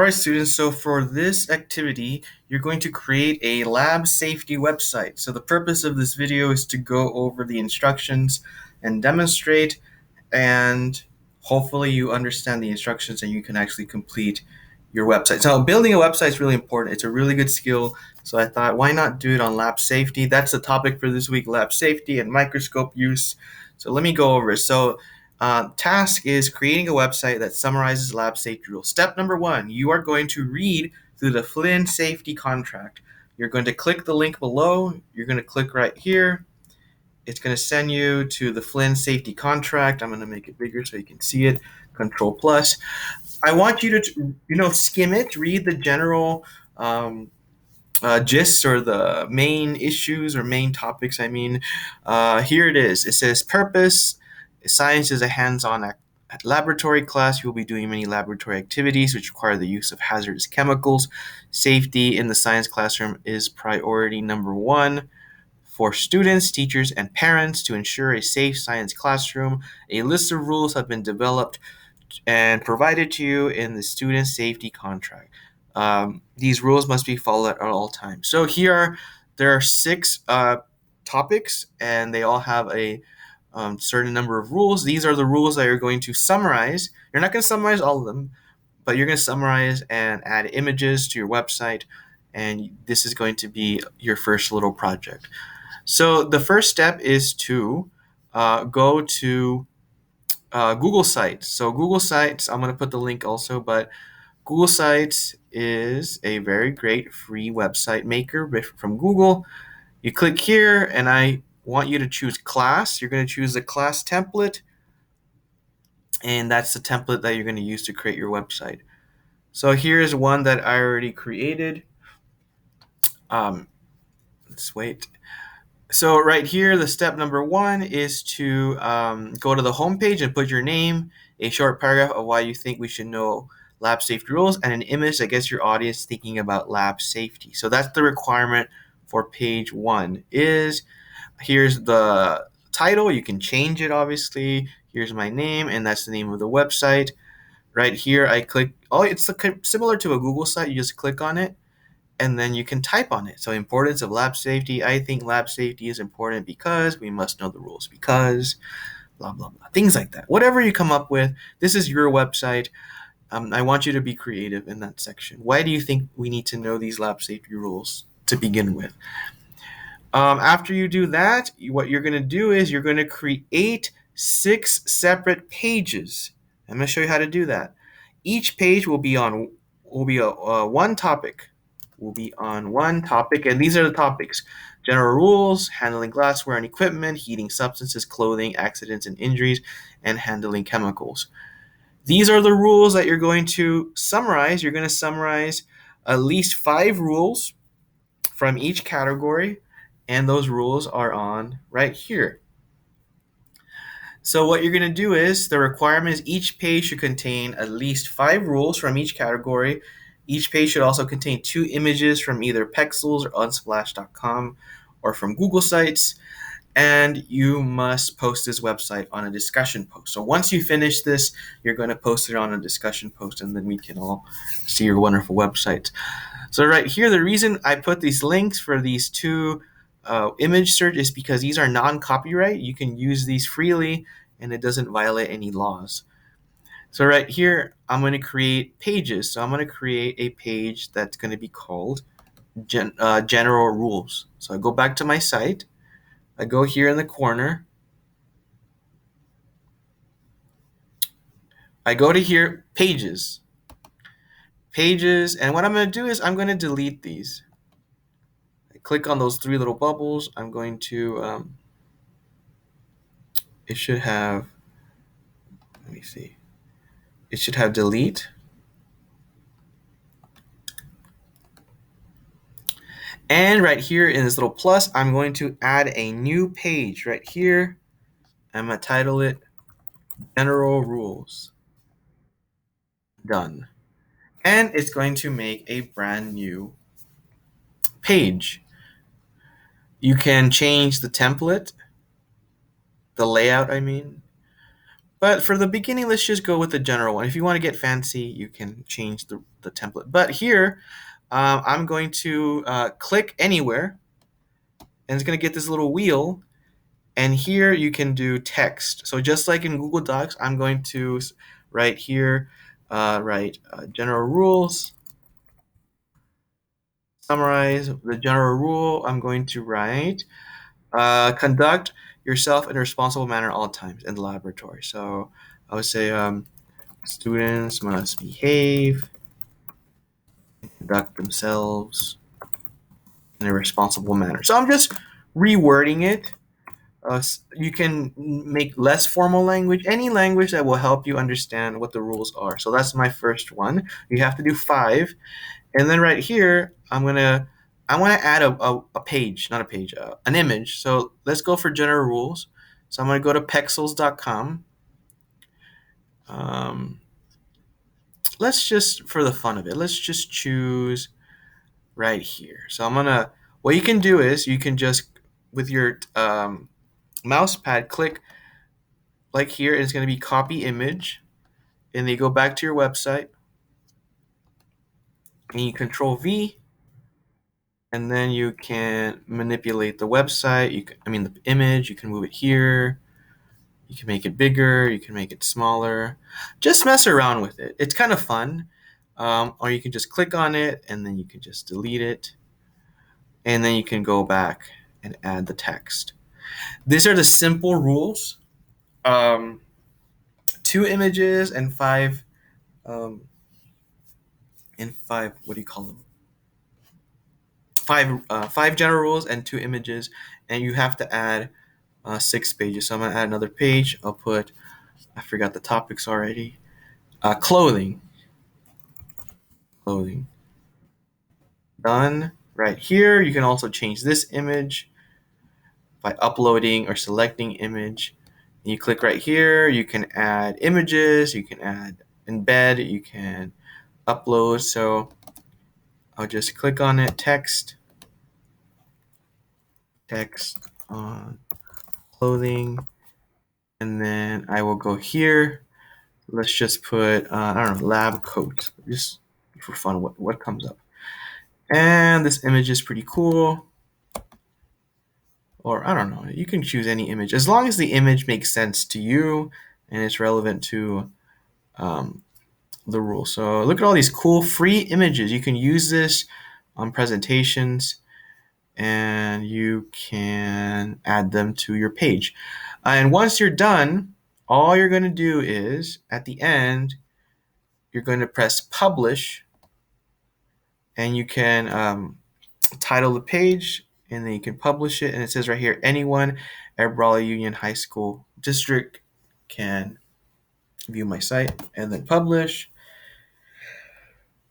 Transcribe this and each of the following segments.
Alright students, so for this activity, you're going to create a lab safety website. So the purpose of this video is to go over the instructions and demonstrate, and hopefully you understand the instructions and you can actually complete your website. So building a website is really important. It's a really good skill. So I thought, why not do it on lab safety? That's the topic for this week, lab safety and microscope use. So let me go over it. So task is creating a website that summarizes lab safety rules. Step number one, you are going to read through the Flynn safety contract. You're going to click the link below. You're going to click right here. It's going to send you to the Flynn safety contract. I'm going to make it bigger so you can see it. Control plus. I want you to, skim it, read the general gist or the main issues or main topics. Here it is. It says purpose. Science is a hands-on laboratory class. You will be doing many laboratory activities which require the use of hazardous chemicals. Safety in the science classroom is priority number one for students, teachers, and parents to ensure a safe science classroom. A list of rules have been developed and provided to you in the student safety contract. These rules must be followed at all times. So there are six topics, and they all have a certain number of rules. These are the rules that you're going to summarize. You're not going to summarize all of them, but you're going to summarize and add images to your website, and this is going to be your first little project. So the first step is to go to Google Sites. So Google Sites, I'm going to put the link also, but Google Sites is a very great free website maker from Google. You click here, and I want you to choose class. You're going to choose the class template, and that's the template that you're going to use to create your website. So here's one that I already created. Let's wait. So right here, the step number one is to go to the home page and put your name, a short paragraph of why you think we should know lab safety rules, and an image that gets your audience thinking about lab safety. So that's the requirement for page one. Here's the title. You can change it, obviously. Here's my name, and that's the name of the website. Right here, I click. Oh, it's similar to a Google site. You just click on it, and then you can type on it. So importance of lab safety. I think lab safety is important because we must know the rules because blah, blah, blah. Things like that. Whatever you come up with, this is your website. I want you to be creative in that section. Why do you think we need to know these lab safety rules to begin with? After you do that, what you're going to do is you're going to create 6 separate pages. I'm going to show you how to do that. Each page will be on one topic. Will be on one topic, and these are the topics: general rules, handling glassware and equipment, heating substances, clothing, accidents and injuries, and handling chemicals. These are the rules that you're going to summarize. You're going to summarize at least 5 rules from each category, and those rules are on right here. So what you're going to do is the requirement is each page should contain at least 5 rules from each category. Each page should also contain 2 images from either Pexels or Unsplash.com or from Google Sites. And you must post this website on a discussion post. So once you finish this, you're going to post it on a discussion post, and then we can all see your wonderful website. So right here, the reason I put these links for these 2 image search is because these are non-copyright. You can use these freely, and it doesn't violate any laws. So right here, I'm going to create pages. So I'm going to create a page that's going to be called general rules. So I go back to my site. I go here in the corner. I go to here, pages. Pages, and what I'm going to do is I'm going to delete these. I click on those 3 little bubbles. I'm going to, it should have, let me see. It should have delete. And right here in this little plus, I'm going to add a new page right here. I'm going to title it General Rules. Done. And it's going to make a brand new page. You can change the template, the layout, But for the beginning, let's just go with the general one. If you want to get fancy, you can change the template. But here, I'm going to click anywhere, and it's going to get this little wheel. And here you can do text. So just like in Google Docs, I'm going to write here, write general rules, summarize the general rule. I'm going to write, conduct yourself in a responsible manner all times in the laboratory. So I would say students must behave, conduct themselves in a responsible manner. So I'm just rewording it. You can make less formal language, any language that will help you understand what the rules are. So that's my first one. You have to do 5. And then right here, I want to add a page, not a page, an image. So let's go for general rules. So I'm going to go to pexels.com. Let's just, for the fun of it, let's just choose right here. So what you can do is you can just, with your mouse pad, click like here, and it's going to be copy image. And then you go back to your website, and you control V, and then you can manipulate the website. The image, you can move it here. You can make it bigger, you can make it smaller. Just mess around with it. It's kind of fun. Or you can just click on it, and then you can just delete it. And then you can go back and add the text. These are the simple rules. 2 images and 5, what do you call them? 5 general rules and 2 images, and you have to add 6 pages. So I'm gonna add another page. I forgot the topics already. Clothing. Done. Right here, you can also change this image by uploading or selecting image. You click right here, you can add images, you can add embed, you can upload. So I'll just click on it, text on clothing, and then I will go here. Let's just put, lab coat, just for fun, what comes up. And this image is pretty cool. Or I don't know, you can choose any image as long as the image makes sense to you and it's relevant to the rule. So look at all these cool free images. You can use this on presentations, and you can add them to your page. And once you're done, all you're going to do is at the end, you're going to press publish, and you can title the page, and then you can publish it. And it says right here, anyone at Raleigh Union High School District can view my site, and then publish.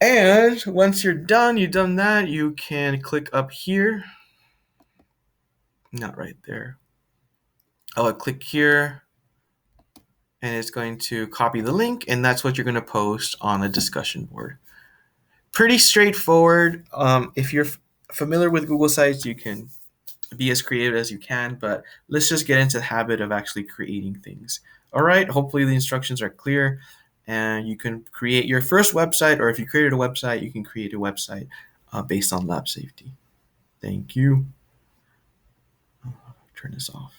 And once you've done that, you can click up here. Not right there. I'll click here, and it's going to copy the link, and that's what you're going to post on a discussion board. Pretty straightforward. If you're familiar with Google Sites, you can be as creative as you can, but let's just get into the habit of actually creating things. All right, hopefully the instructions are clear, and you can create your first website, or if you created a website, you can create a website based on lab safety. Thank you. Turn this off.